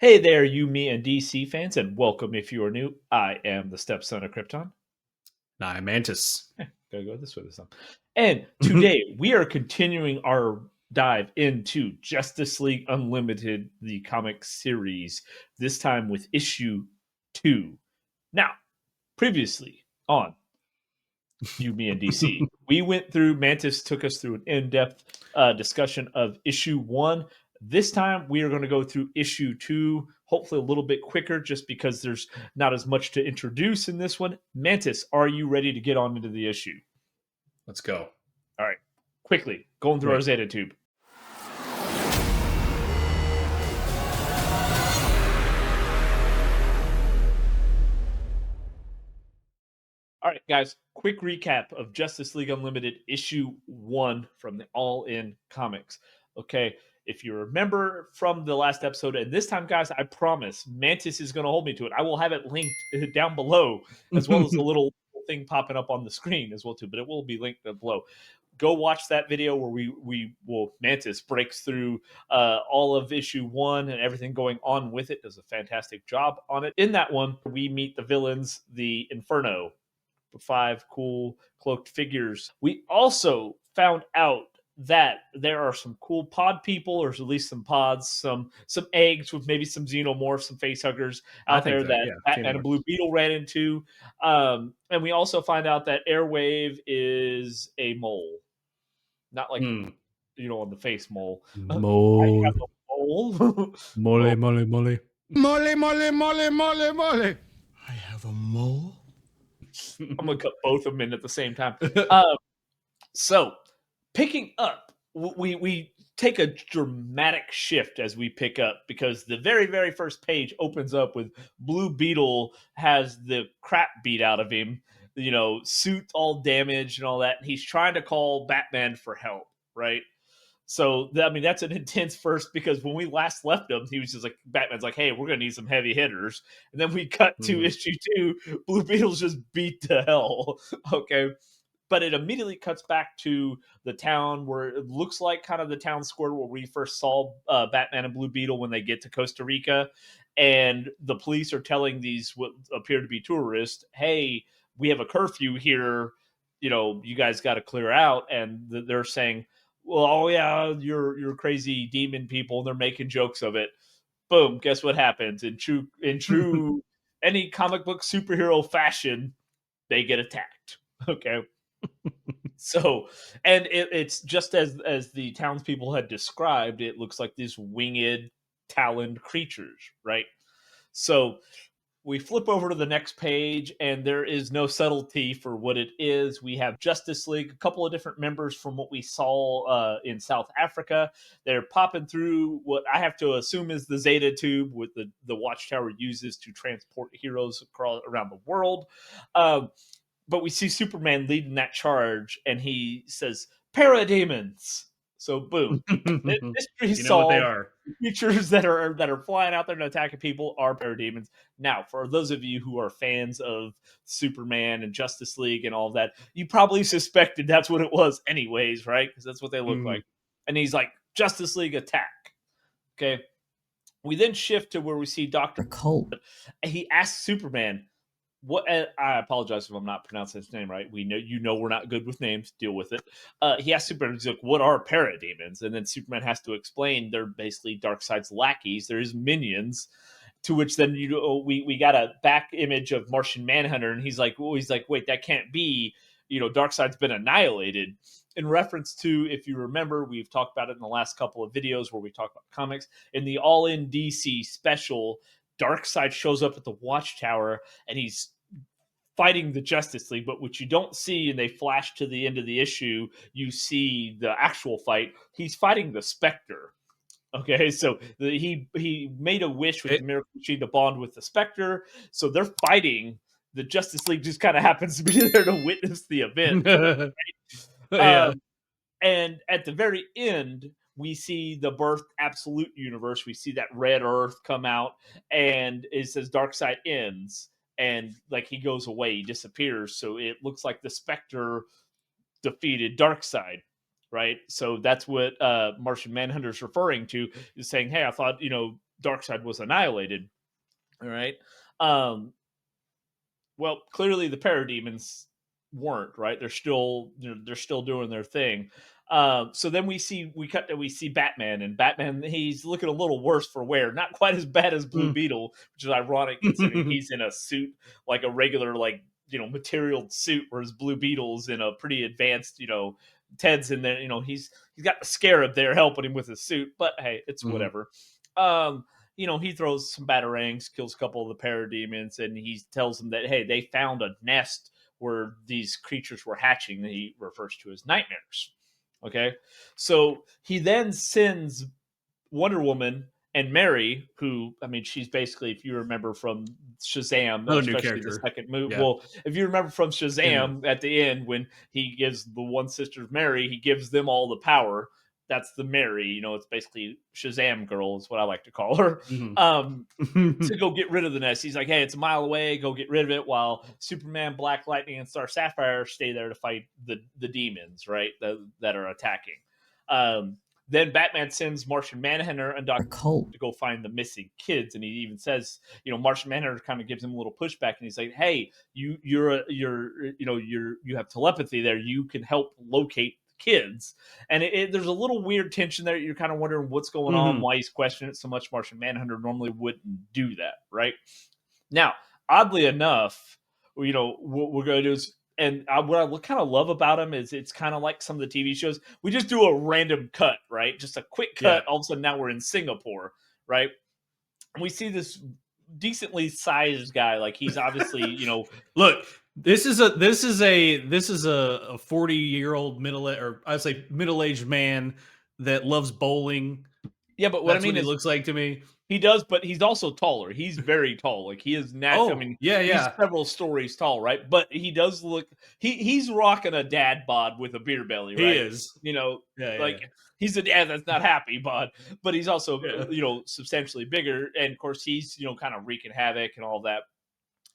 Hey there, you, me, and DC fans, and welcome if you are new. I am the stepson of Krypton. Nah, Mantis. Gotta go this way this time. And today we are continuing our dive into Justice League Unlimited, the comic series, this time with issue 2. Now, previously on You, Me, and DC, we went through, Mantis took us through an in depth discussion of issue 1. This time we are going to go through issue 2, hopefully a little bit quicker, just because there's not as much to introduce in this one. Mantis, are you ready to get on into the issue? Let's go. All right, quickly, going through our Zeta tube. All right, guys, quick recap of Justice League Unlimited issue 1 from the All In Comics. Okay, if you remember from the last episode, and this time, guys, I promise Mantis is going to hold me to it. I will have it linked down below, as well as the little thing popping up on the screen as well too, but it will be linked below. Go watch that video where Mantis breaks through all of issue 1 and everything going on with it. Does a fantastic job on it. In that one, we meet the villains, the Inferno, 5 cool cloaked figures. We also found out that there are some cool pod people, or at least some pods, some eggs with maybe some xenomorphs, some facehuggers out there that Batman and Blue Beetle ran into. And we also find out that Airwave is a mole, not like on the face mole. Mole. I have a mole. Mole, mole, mole. Mole, mole, mole, mole, mole. I have a mole. I'm gonna cut both of them in at the same time. So, picking up, we take a dramatic shift as we pick up, because the very, very first page opens up with Blue Beetle has the crap beat out of him, suit all damaged and all that. And he's trying to call Batman for help, right? So, that's an intense first, because when we last left him, he was just like, Batman's like, hey, we're going to need some heavy hitters. And then we cut to issue 2, Blue Beetle's just beat to hell. Okay. But it immediately cuts back to the town, where it looks like kind of the town square where we first saw Batman and Blue Beetle when they get to Costa Rica. And the police are telling these what appear to be tourists, hey, we have a curfew here. You guys got to clear out. And they're saying, well, oh yeah, you're crazy demon people, and they're making jokes of it. Boom, guess what happens? In true any comic book superhero fashion, they get attacked. Okay. So, and it's just as the townspeople had described, it looks like these winged, taloned creatures, right? So we flip over to the next page, and there is no subtlety for what it is. We have Justice League, a couple of different members from what we saw in South Africa. They're popping through what I have to assume is the Zeta tube, with the Watchtower uses to transport heroes around the world. But we see Superman leading that charge, and he says, parademons. So boom. Mystery solved. What they are. Creatures that are flying out there and attacking people are parademons. Now, for those of you who are fans of Superman and Justice League and all of that, you probably suspected that's what it was anyways, right? Because that's what they look like. And he's like, Justice League attack. Okay. We then shift to where we see Dr. Colt. He asks Superman, what? I apologize if I'm not pronouncing his name right. We know we're not good with names. Deal with it. He asks Superman, he's like, what are parademons? And then Superman has to explain they're basically Darkseid's lackeys. They're his minions. To which then we got a back image of Martian Manhunter, and he's like, wait, that can't be. Darkseid's been annihilated. In reference to, if you remember, we've talked about it in the last couple of videos where we talk about comics. In the All In DC special, Darkseid shows up at the Watchtower, and he's fighting the Justice League. But what you don't see, and they flash to the end of the issue, you see the actual fight. He's fighting the Spectre. Okay, so he made a wish with the Miracle Machine to bond with the Spectre. So they're fighting. The Justice League just kind of happens to be there to witness the event. And at the very end, we see the birth absolute universe. We see that red Earth come out, and it says Darkseid ends, and like he goes away, he disappears. So it looks like the Spectre defeated Darkseid, right? So that's what Martian Manhunter is referring to, is saying, hey, I thought Darkseid was annihilated. All right. Um, well, clearly the parademons weren't, right. They're still doing their thing. So then we see Batman, and Batman, he's looking a little worse for wear. Not quite as bad as Blue Mm. Beetle, which is ironic considering he's in a suit, like a regular, like, material suit, whereas Blue Beetle's in a pretty advanced, Ted's in there, he's got the Scarab there helping him with his suit, but hey, it's Mhm. whatever. He throws some batarangs, kills a couple of the parademons, and he tells them that, hey, they found a nest where these creatures were hatching, that he refers to as nightmares. Okay. So he then sends Wonder Woman and Mary, who, I mean, she's basically, if you remember from Shazam, Another new especially the character. second movie. Yeah. Well, if you remember from Shazam at the end, when he gives the one sister Mary, he gives them all the power. That's the Mary, it's basically Shazam girl is what I like to call her. To go get rid of the nest. He's like, hey, it's a mile away, go get rid of it, while Superman, Black Lightning, and Star Sapphire stay there to fight the demons, right, that are attacking. Then Batman sends Martian Manhunter and Dr. Colt to go find the missing kids, and he even says, Martian Manhunter kind of gives him a little pushback, and he's like, hey, you have telepathy there, you can help locate kids. And there's a little weird tension there. You're kind of wondering what's going on, why he's questioning it so much. Martian Manhunter normally wouldn't do that, right? Now, oddly enough, what we're going to do is, and what I kind of love about him is it's kind of like some of the TV shows. We just do a random cut, right? Just a quick cut. Yeah. All of a sudden, now we're in Singapore, right? And we see this decently sized guy. Like, he's obviously, Look, this is a 40-year-old middle-aged man that loves bowling. Yeah, but what That's I mean what he is, looks like to me. he does, but he's also taller. He's very tall. Like, he is natural. Oh, I mean, yeah. he's several stories tall, right? But he does look. He's rocking a dad bod with a beer belly, right? He is. Like, he's a dad that's not happy, bod, but he's also Yeah. substantially bigger, and of course he's kind of wreaking havoc and all that.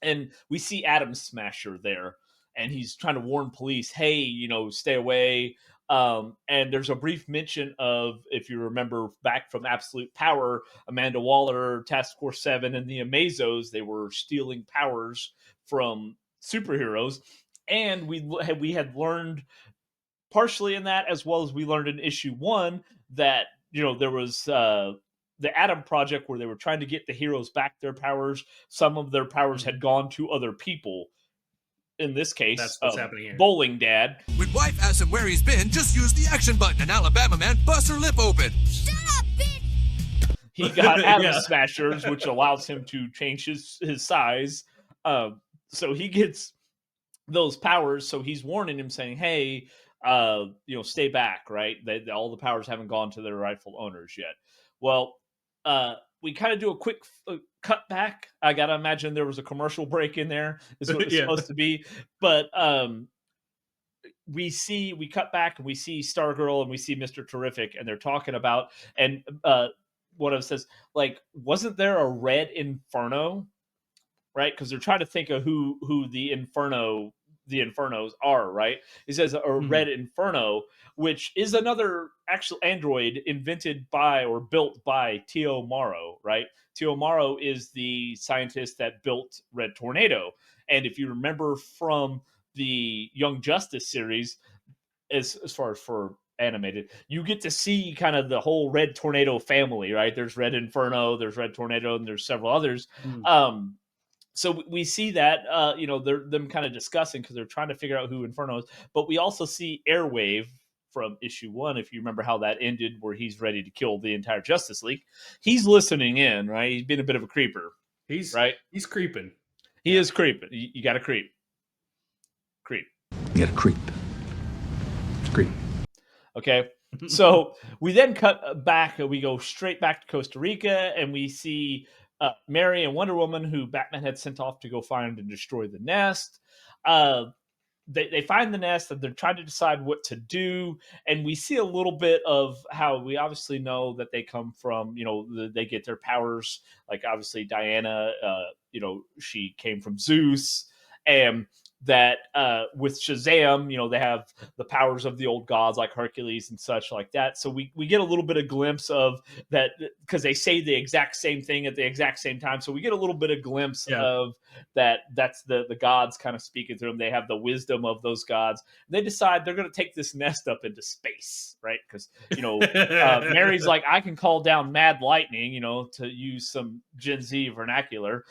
And we see Atom Smasher there, and he's trying to warn police, hey, stay away. And there's a brief mention of, if you remember back from Absolute Power, Amanda Waller, Task Force 7, and the Amazos, they were stealing powers from superheroes. And we had learned partially in that, as well as we learned in issue 1, that there was the Atom Project, where they were trying to get the heroes back their powers. Some of their powers had gone to other people. In this case, That's what's happening here. Bowling Dad. When wife asks him where he's been, just use the action button and Alabama Man busts her lip open. Shut up, bitch! He got Atom Yeah. Smashers, which allows him to change his size. So he gets those powers. So he's warning him, saying, hey, stay back, right? All the powers haven't gone to their rightful owners yet. Well, we kind of do a quick cut back. I gotta imagine there was a commercial break in there, is what it's Yeah. supposed to be. But we cut back and we see Stargirl and we see Mr. Terrific, and they're talking about, and one of them says, like, wasn't there a red Inferno? Right? Because they're trying to think of who the Infernos are, right? He says a red Inferno, which is another actual android invented by or built by Tio Morrow, right? Tio Morrow is the scientist that built Red Tornado. And if you remember from the Young Justice series, as far as for animated, you get to see kind of the whole Red Tornado family, right? There's Red Inferno, there's Red Tornado, and there's several others. So we see that, they're them kind of discussing, because they're trying to figure out who Inferno is. But we also see Airwave from issue 1, if you remember how that ended, where he's ready to kill the entire Justice League. He's listening in, right? He's been a bit of a creeper. He's creeping. He is creeping. You got to creep. You gotta creep. Creep. Okay. So we then cut back. We go straight back to Costa Rica, and we see Mary and Wonder Woman, who Batman had sent off to go find and destroy the nest. They find the nest, and they're trying to decide what to do. And we see a little bit of how we obviously know that they come from, they get their powers. Like, obviously Diana, she came from Zeus. And that with Shazam, they have the powers of the old gods like Hercules and such like that. So we get a little bit of glimpse of that because they say the exact same thing at the exact same time. So we get a little bit of glimpse of that. That's the gods kind of speaking to them. They have the wisdom of those gods. They decide they're going to take this nest up into space, right? Because Mary's like, I can call down mad lightning, to use some Gen Z vernacular.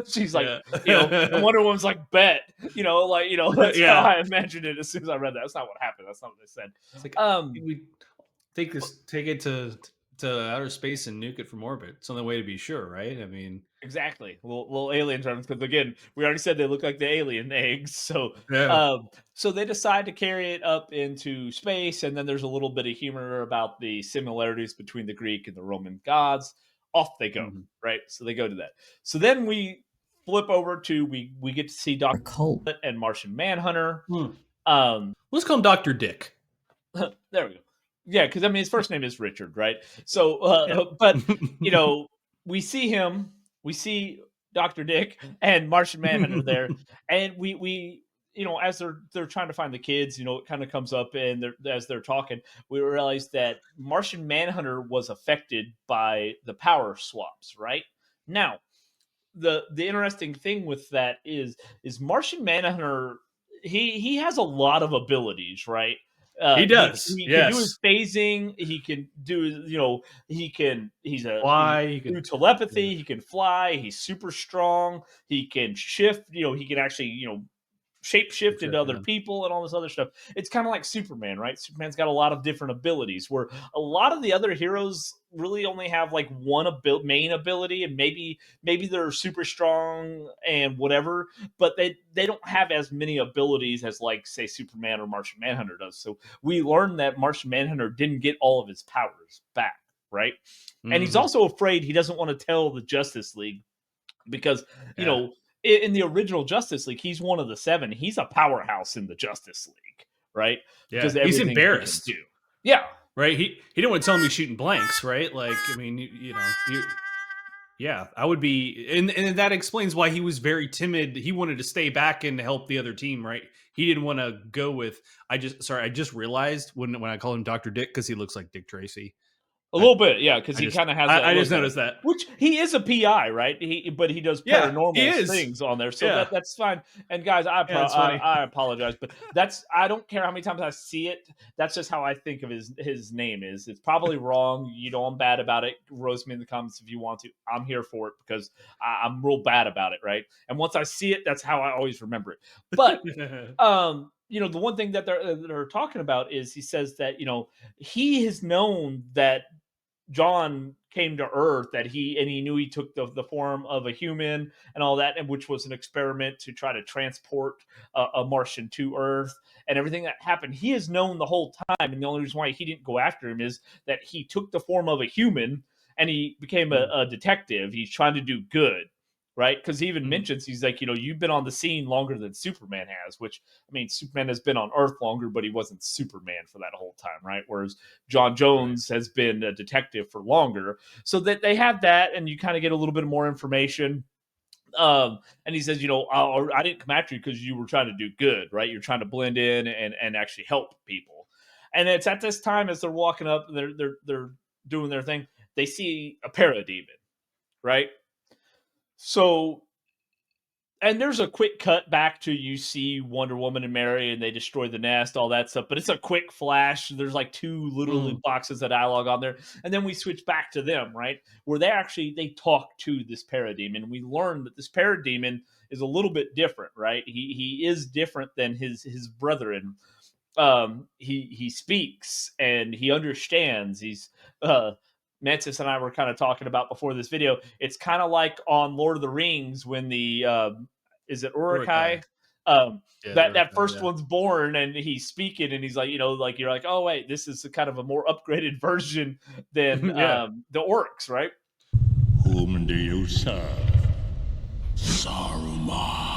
She's like, and Wonder Woman's like, bet, that's how I imagined it as soon as I read that. That's not what happened. That's not what they said. It's like, we take it to outer space and nuke it from orbit. It's the only way to be sure, right? I mean, exactly. Little alien terms, because again, we already said they look like the alien eggs. So, so they decide to carry it up into space, and then there's a little bit of humor about the similarities between the Greek and the Roman gods. Off they go, right? So they go to that. So then we flip over to we get to see Dr. Colt and Martian Manhunter. Let's call him Dr. Dick. There we go. Yeah, because I mean his first name is Richard, right? So, but we see him, we see Dr. Dick and Martian Manhunter there, and we as they're trying to find the kids, it kind of comes up, and as they're talking, we realize that Martian Manhunter was affected by the power swaps, right? Now, the interesting thing with that is Martian Manhunter, he has a lot of abilities, right? He does. He can do his phasing. He can do, he's fly. He can do telepathy. He can fly. He's super strong. He can shift. He can actually, shape shift into other people and all this other stuff. It's kind of like Superman, right? Superman's got a lot of different abilities, where a lot of the other heroes really only have like one main ability, and maybe they're super strong and whatever, but they don't have as many abilities as, like, say, Superman or Martian Manhunter does. So we learned that Martian Manhunter didn't get all of his powers back, right? And he's also afraid he doesn't want to tell the Justice League because, in the original Justice League, he's one of the 7. He's a powerhouse in the Justice League, right? Yeah, because he's embarrassed. Yeah. Right? He didn't want to tell him he's shooting blanks, right? Like, I mean, I would be, and that explains why he was very timid. He wanted to stay back and help the other team, right? He didn't want to go with, I just realized when I call him Dr. Dick, because he looks like Dick Tracy. A little bit, yeah, because he kind of has that. I just noticed that. Which he is a PI, right? But he does paranormal things on there, so that's fine. And guys, I apologize, but I don't care how many times I see it. That's just how I think of his name is. It's probably wrong. I'm bad about it. Roast me in the comments if you want to. I'm here for it because I'm real bad about it, right? And once I see it, that's how I always remember it. But the one thing that they're talking about is he says that he has known that John came to Earth, that he knew he took the form of a human and all that, and which was an experiment to try to transport a Martian to Earth, and everything that happened. He has known the whole time, and the only reason why he didn't go after him is that he took the form of a human and he became a detective. He's trying to do good, right? Because he even mentions, he's like, you've been on the scene longer than Superman has, which, I mean, Superman has been on Earth longer, but he wasn't Superman for that whole time, right? Whereas John Jones has been a detective for longer. So that they have that, and you kind of get a little bit more information. And he says, I didn't come after you because you were trying to do good, right? You're trying to blend in and actually help people. And it's at this time, as they're walking up, they're doing their thing, they see a parademon, right? So, and there's a quick cut back to, you see Wonder Woman and Mary, and they destroy the nest, all that stuff. But it's a quick flash. There's like 2 literally boxes of dialogue on there. And then we switch back to them, right? Where they talk to this parademon. We learn that this parademon is a little bit different, right? He is different than his brethren. He speaks and he understands. He's Mantis and I were kind of talking about before this video. It's kind of like on Lord of the Rings when the is it Uruk-hai? That first one's born and he's speaking and he's like, you're like, oh wait, this is a kind of a more upgraded version than the orcs, right? Whom do you serve? Saruman.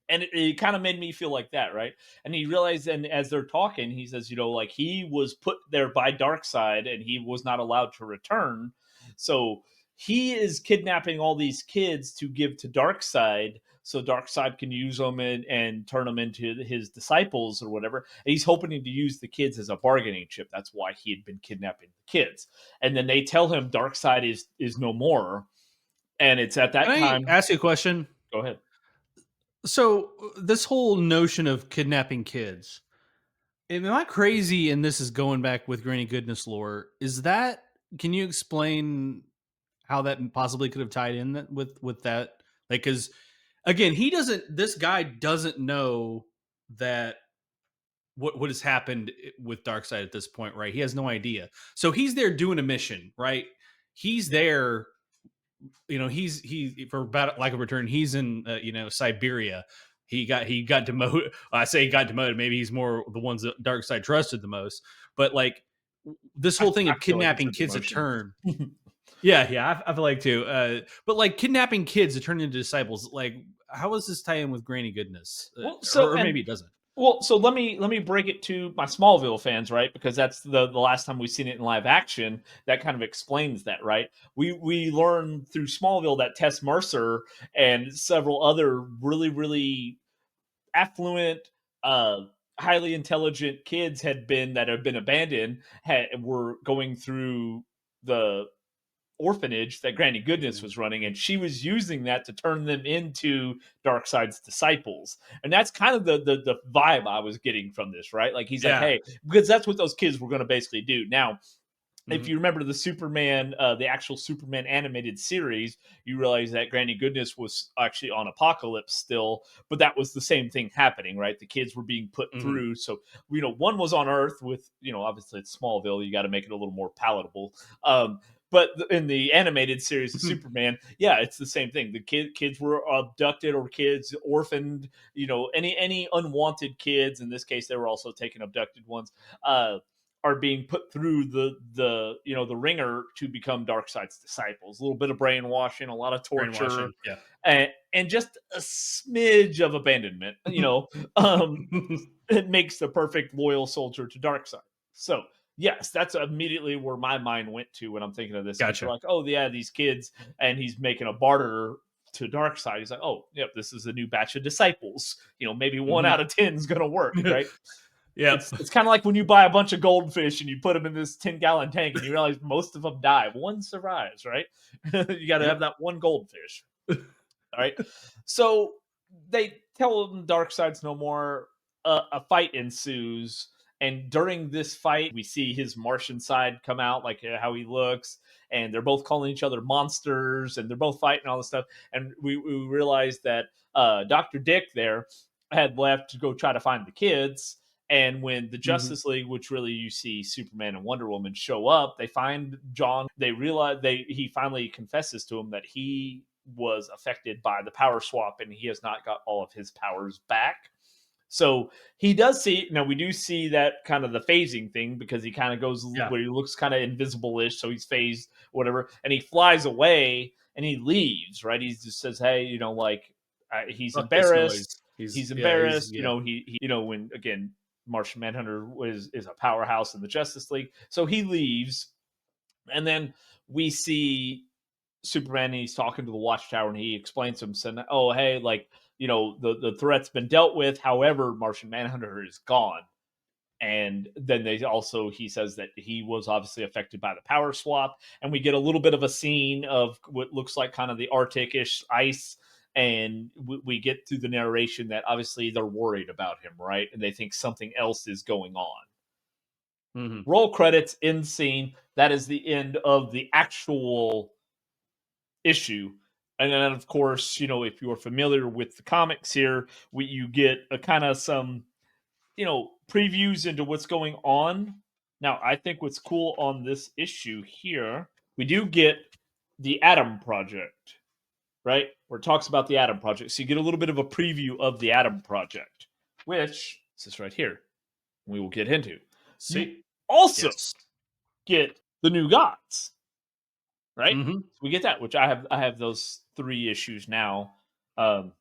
And it kind of made me feel like that, right? And he realized, and as they're talking, he says, he was put there by Darkseid and he was not allowed to return. So he is kidnapping all these kids to give to Darkseid so Darkseid can use them and turn them into his disciples or whatever. And he's hoping to use the kids as a bargaining chip. That's why he had been kidnapping the kids. And then they tell him Darkseid is no more. And it's at that Can time. I ask you a question? Go ahead. So this whole notion of kidnapping kids, am I crazy? And this is going back with Granny Goodness lore. Is that? Can you explain how that possibly could have tied in with that? Like, because again, he doesn't. This guy doesn't know that what has happened with Darkseid at this point, right? He has no idea. So he's there doing a mission, right? He's there. He for Battle Like a Return. He's in Siberia. He got demoted. I say he got demoted. Maybe he's more the ones that Darkseid trusted the most. But like this whole thing of kidnapping kids to turn. Yeah, I feel like too. But like kidnapping kids to turn into disciples. Like, how does this tie in with Granny Goodness? Or maybe it doesn't. Well, so let me break it to my Smallville fans, right? Because that's the last time we've seen it in live action. That kind of explains that, right? We learned through Smallville that Tess Mercer and several other really, really affluent, highly intelligent kids that have been abandoned were going through the orphanage that Granny Goodness was running, and she was using that to turn them into Darkseid's disciples. And that's kind of the vibe I was getting from this, right? Like he's like, hey, because that's what those kids were going to basically do. Now, if you remember the Superman, the actual Superman animated series, you realize that Granny Goodness was actually on Apocalypse still, but that was the same thing happening, right? The kids were being put through. So, one was on Earth with, obviously it's Smallville. You got to make it a little more palatable. But in the animated series of Superman, yeah, it's the same thing. The kids were abducted or kids orphaned, any unwanted kids. In this case, they were also taking abducted ones. Are being put through the ringer to become Darkseid's disciples. A little bit of brainwashing, a lot of torture, and just a smidge of abandonment. It makes the perfect loyal soldier to Darkseid. So yes, that's immediately where my mind went to when I'm thinking of this. Gotcha. Like, oh yeah, these kids, and he's making a barter to Darkseid. He's like, oh yep, this is a new batch of disciples. Maybe 1 out of 10 is going to work, right? Yeah, it's kind of like when you buy a bunch of goldfish and you put them in this 10-gallon tank and you realize most of them die. One survives, right? You got to have that one goldfish. All right. So they tell them Darkseid's no more. A fight ensues. And during this fight, we see his Martian side come out, like how he looks. And they're both calling each other monsters. And they're both fighting all this stuff. And we realize that Dr. Dick there had left to go try to find the kids. And when the Justice League, which really you see Superman and Wonder Woman show up, they find John. They realize he finally confesses to him that he was affected by the power swap and he has not got all of his powers back. So he does see. Now we do see that kind of the phasing thing because he kind of goes where he looks kind of invisible-ish. So he's phased, whatever, and he flies away and he leaves. Right? He just says, "Hey, he's embarrassed. He's embarrassed. He when again." Martian Manhunter is a powerhouse in the Justice League. So he leaves. And then we see Superman, and he's talking to the Watchtower, and he explains to him, saying, oh, hey, the threat's been dealt with. However, Martian Manhunter is gone. And then he says that he was obviously affected by the power swap. And we get a little bit of a scene of what looks like kind of the Arctic-ish ice. And we get through the narration that obviously they're worried about him, right? And they think something else is going on. Roll credits, end scene. That is the end of the actual issue. And then, of course, if you're familiar with the comics here, you get a kind of some, previews into what's going on. Now, I think what's cool on this issue here, we do get the Atom Project. Right? Where it talks about the Atom Project. So you get a little bit of a preview of the Atom Project, which is this right here. We will get into. So you also get the New Gods. Right? So we get that, which I have those 3 issues now. And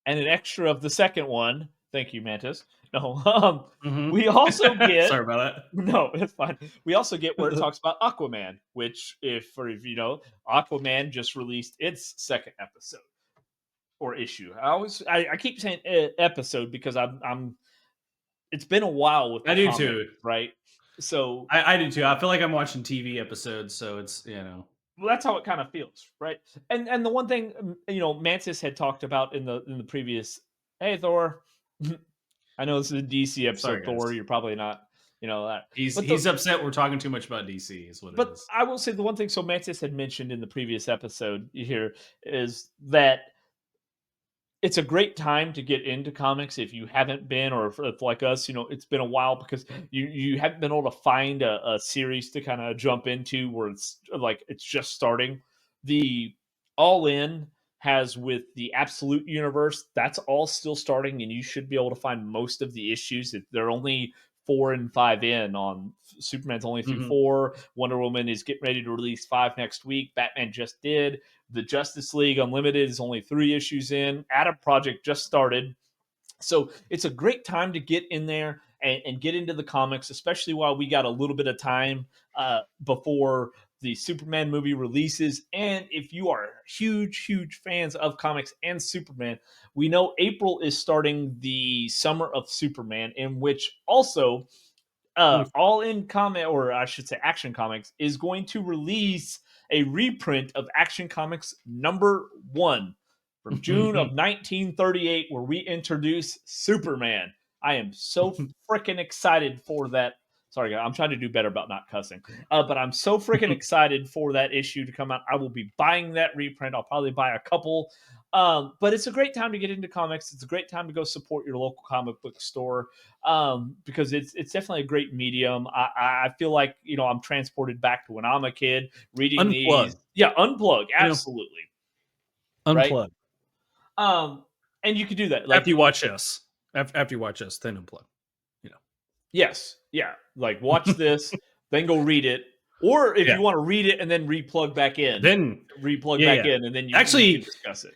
an extra of the second one. Thank you, Mantis. No, we also get. Sorry about that. No, it's fine. We also get where it talks about Aquaman, which, if Aquaman just released its second episode. or issue. I keep saying episode because I'm. It's been a while with the I do comic, too. right? So I do too. I feel like I'm watching TV episodes, so it's well, that's how it kind of feels, right? And the one thing Mantis had talked about in the previous, hey Thor, I know this is a DC episode, Sorry, guys. Thor. You're probably not, that. He's upset we're talking too much about DC. Is what it But is. I will say the one thing. So Mantis had mentioned in the previous episode here is that it's a great time to get into comics if you haven't been, or if like us, it's been a while because you haven't been able to find a series to kind of jump into where it's like it's just starting. The All In has with the Absolute Universe, that's all still starting, and you should be able to find most of the issues. They're only 4 and 5 in on Superman's only through 4. Wonder Woman is getting ready to release 5 next week. Batman just did. The Justice League Unlimited is only 3 issues in. Adam Project just started. So it's a great time to get in there and get into the comics, especially while we got a little bit of time before the Superman movie releases. And if you are huge fans of comics and Superman, we know April is starting the Summer of Superman, in which also All In Comic, or I should say Action Comics, is going to release a reprint of Action Comics #1 from June of 1938, where we introduce Superman. I am so freaking excited for that. Sorry, guys, I'm trying to do better about not cussing. But I'm so freaking excited for that issue to come out. I will be buying that reprint. I'll probably buy a couple. But it's a great time to get into comics. It's a great time to go support your local comic book store because it's definitely a great medium. I feel like, I'm transported back to when I'm a kid reading Unplug. these. Yeah, unplug. Absolutely. Unplug. And you can do that. After you watch us. After you watch us, then unplug. Yes. Yeah. Like watch this, then go read it. Or if you want to read it and then replug back in. Then replug back in and then you can discuss it.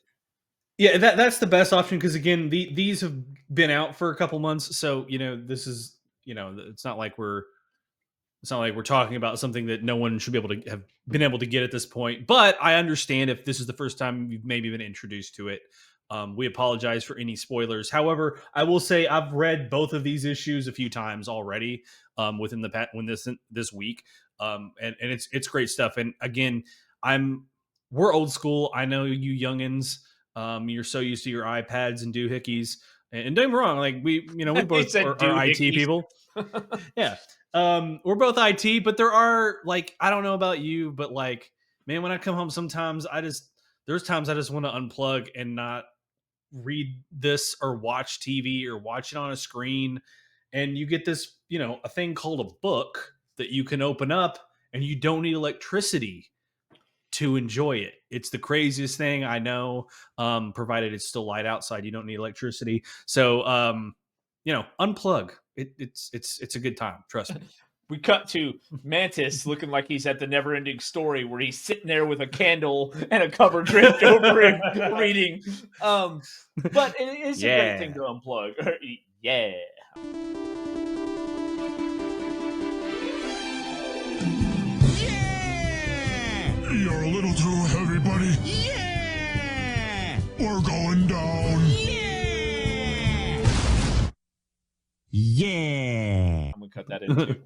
Yeah, that's the best option because again, these have been out for a couple months, so this is it's not like we're talking about something that no one should be able to have been able to get at this point. But I understand if this is the first time you've maybe been introduced to it. We apologize for any spoilers. However, I will say I've read both of these issues a few times already within this week, and it's great stuff. And again, we're old school. I know you youngins. You're so used to your iPads and doohickeys. And don't get me wrong, like we both are IT people. Yeah. We're both IT, but there are I don't know about you, but man, when I come home, sometimes there's times I just want to unplug and not read this or watch TV or watch it on a screen. And you get this, a thing called a book that you can open up and you don't need electricity to enjoy it. It's the craziest thing I know, provided it's still light outside. You don't need electricity. So, unplug. It's a good time. Trust me. We cut to Mantis looking like he's at the Never-Ending Story, where he's sitting there with a candle and a cover draped over him reading. But it is a great thing to unplug. Yeah. You're a little too heavy, buddy. Yeah! We're going down. Yeah! I'm going to cut that in too.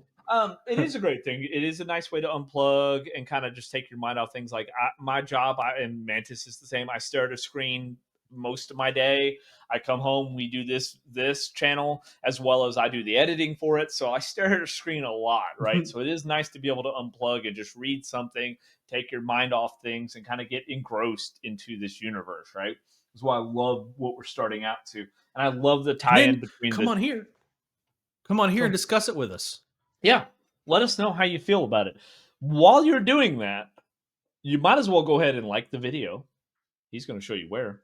It is a great thing. It is a nice way to unplug and kind of just take your mind off things. Like my job, and Mantis is the same. I stare at a screen most of my day. I come home, we do this channel as well as I do the editing for it. So I stare at a screen a lot, right? So it is nice to be able to unplug and just read something, take your mind off things, and kind of get engrossed into this universe, right? That's why I love what we're starting out to. And I love the tie-in between Come on here and discuss it with us. Yeah. Let us know how you feel about it. While you're doing that, you might as well go ahead and like the video. He's going to show you where.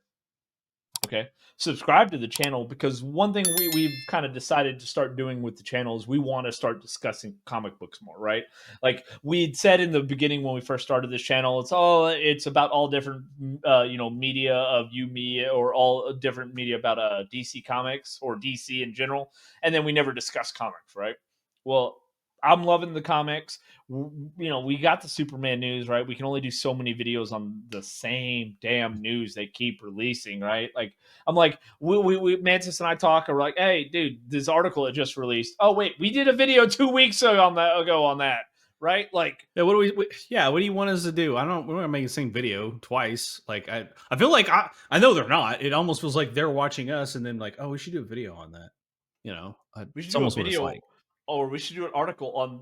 Okay. Subscribe to the channel, because one thing we've kind of decided to start doing with the channel is we want to start discussing comic books more, right? Like we'd said in the beginning when we first started this channel, it's about all different, media of me, or all different media about DC Comics or DC in general. And then we never discuss comics, right? Well, I'm loving the comics. You know, we got the Superman news, right? We can only do so many videos on the same damn news they keep releasing, right? Like, I'm like, we Mantis and I talk, are like, hey, dude, this article it just released. Oh wait, we did a video 2 weeks ago on that, right? Like, Yeah, what do what do you want us to do? We're gonna make the same video twice. Like I feel like I know they're not. It almost feels like they're watching us and then like, oh, we should do a video on that. You know, we should it's do a almost what it's video, like. or we should do an article on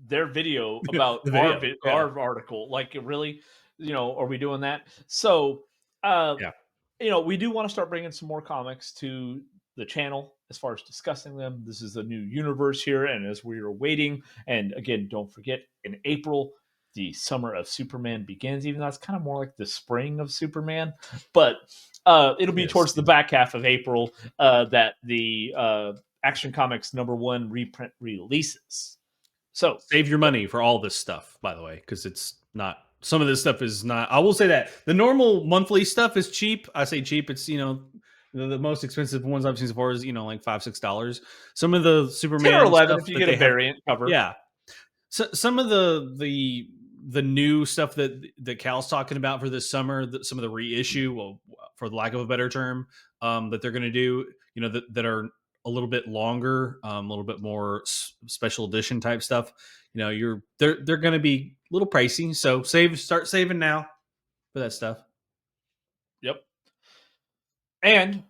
their video The about video, yeah. our article. Like, really, you know, are we doing that? So, Yeah. you know, we do want to start bringing some more comics to the channel as far as discussing them. This is a new universe here, and as we are waiting, and again, don't forget, in April, the summer of Superman begins. Even though it's kind of more like the spring of Superman, but it'll be Yes. towards the back half of April that the Action Comics #1 reprint releases. So Save your money for all this stuff, by the way, because it's not. Some of this stuff is not. I will say that the normal monthly stuff is cheap. I say cheap. It's the most expensive ones I've seen so far is like $5-6. Some of the Superman 10 or 11 stuff if you that get they a have- variant cover. yeah. So some of the new stuff that Cal's talking about for this summer, some of the reissue, well, for the lack of a better term, that they're going to do, that are a little bit longer, a little bit more special edition type stuff. They're going to be a little pricey, so start saving now for that stuff. Yep. And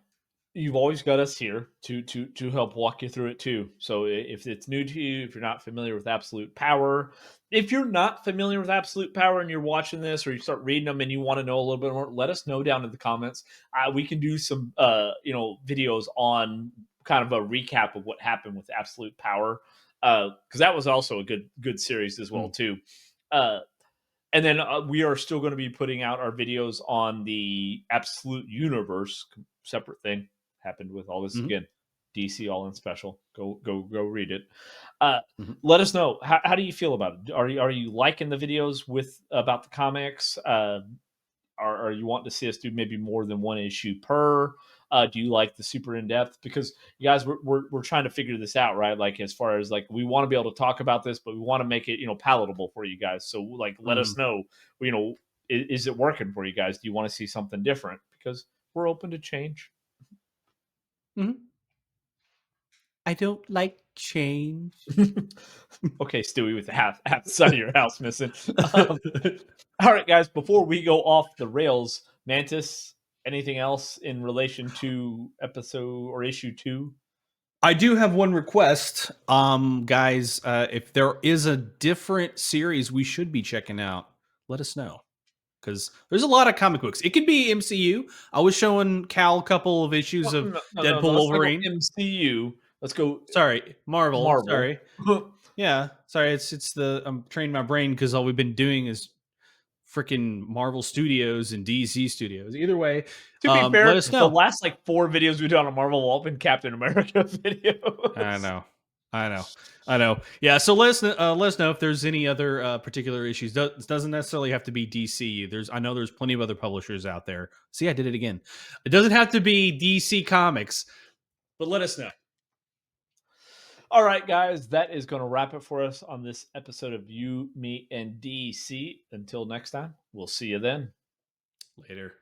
you've always got us here to help walk you through it too. So if it's new to you, if you're not familiar with Absolute Power, if you're not familiar with Absolute Power and you're watching this or you start reading them and you want to know a little bit more, let us know down in the comments. We can do some videos on kind of a recap of what happened with Absolute Power, because that was also a good series as well too. And then we are still going to be putting out our videos on the Absolute Universe, separate thing. Happened with all this again. DC All In Special. Go read it. Let us know. How do you feel about it? Are you liking the videos about the comics? Are you wanting to see us do maybe more than one issue per? Do you like the super in depth? Because you guys, we're trying to figure this out, right? Like, as far as like, we want to be able to talk about this, but we want to make it palatable for you guys. So like, let us know. Is it working for you guys? Do you want to see something different? Because we're open to change. I don't like change. Okay, Stewie, with the half the side of your house missing. All right, guys. Before we go off the rails, Mantis, anything else in relation to episode or issue 2? I do have one request, guys. If there is a different series we should be checking out, let us know. Because there's a lot of comic books. It could be MCU. I was showing Cal a couple of issues of Deadpool, Wolverine. MCU. Let's go. Sorry, Marvel. Sorry. Yeah, sorry. It's I'm training my brain because all we've been doing is freaking Marvel Studios and DC Studios. Either way, To be fair, let us know. the last 4 videos we've done on Marvel have all been Captain America videos. I know. Yeah, so let us know if there's any other particular issues. Doesn't necessarily have to be DC. I know there's plenty of other publishers out there. See, I did it again. It doesn't have to be DC Comics, but let us know. All right, guys, that is going to wrap it for us on this episode of You, Me, and DC. Until next time, we'll see you then. Later.